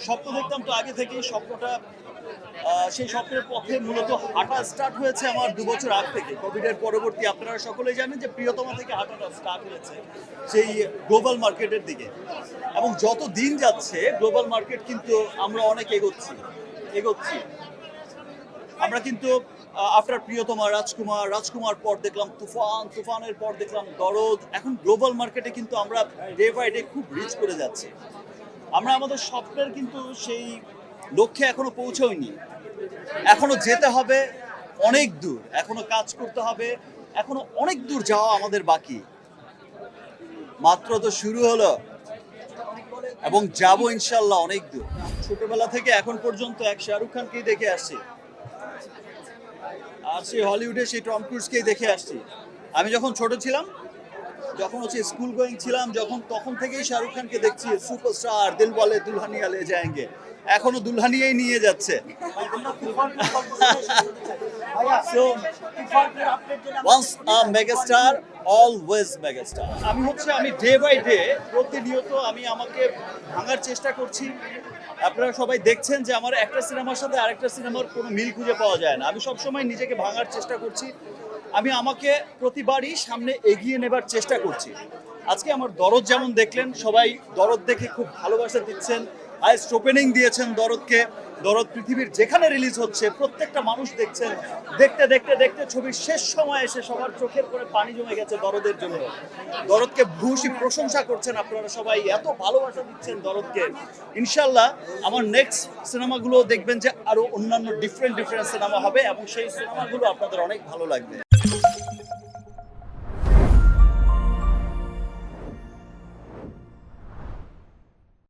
স্বপ্ন দেখতাম তো আগে থেকেই। স্বপ্নটা সেই স্বপ্নের পথে মূলত হাঁটা স্টার্ট হয়েছে আমার 2 বছর আগ থেকে। কোভিডের পরবর্তী আপনারা সকলেই জানেন যে প্রিয়তমা থেকে হাঁটাটা স্টার্ট হয়েছে সেই গ্লোবাল মার্কেটের দিকে। এবং যত দিন যাচ্ছে গ্লোবাল মার্কেট কিন্তু আমরা অনেক এগোচ্ছি। আমরা কিন্তু আফটার প্রিয়তমা, রাজকুমার পর দেখলাম তুফানের পর দেখলাম দরদ। এখন গ্লোবাল মার্কেটে কিন্তু আমরা ডে বাই ডে খুব রিচ করে যাচ্ছি। আমরা আমাদের স্বপ্নের কিন্তু সেই লক্ষ্যে এখনো পৌঁছাইনি। এখনো যেতে হবে অনেক দূর, এখনো কাজ করতে হবে, এখনো অনেক দূর যাওয়া আমাদের বাকি। মাত্র তো শুরু হলো এবং যাবো ইনশাল্লাহ অনেক দূর। ছোটবেলা থেকে এখন পর্যন্ত এক শাহরুখ খানকেই দেখে আসছি, আর সেই হলিউডে সেই টম ক্রুজকেই দেখে আসছি। আমি যখন ছোট ছিলাম, যখন স্কুল গোয়িং ছিলাম, তখন থেকেই শাহরুখ খানকে দেখছি সুপারস্টার, দিল ওয়ালে দুলহানিয়া লে যায়েঙ্গে। এখনো দুলহানিয়াই নিয়ে যাচ্ছে। So, once a megastar, always megastar. আমি ডে বাই ডে প্রতিনিয়ত আমি আমাকে ভাঙার চেষ্টা করছি। আপনারা সবাই দেখছেন যে আমার একটা সিনেমার সাথে আরেকটা সিনেমার কোনো মিল খুঁজে পাওয়া যায় না। আমি সবসময় নিজেকে ভাঙার চেষ্টা করছি। আমি আমাকে প্রতিবারই সামনে এগিয়ে নেবার চেষ্টা করছি। আজকে আমার দরদ যেমন দেখলেন, সবাই দরদ দেখে খুব ভালোবাসা দিচ্ছেন, হাইস্ট ওপেনিং দিয়েছেন দরদকে। দরদ পৃথিবীর যেখানে রিলিজ হচ্ছে প্রত্যেকটা মানুষ দেখছেন। দেখতে দেখতে দেখতে ছবির শেষ সময় এসে সবার চোখের করে পানি জমে গেছে দরদের জন্য। দরদকে ভূয়সী প্রশংসা করছেন আপনারা সবাই, এত ভালোবাসা দিচ্ছেন দরদকে। ইনশাল্লাহ আমার নেক্সট সিনেমাগুলো দেখবেন যে আরো অন্যান্য ডিফারেন্ট সিনেমা হবে এবং সেই সিনেমাগুলো আপনাদের অনেক ভালো লাগবে।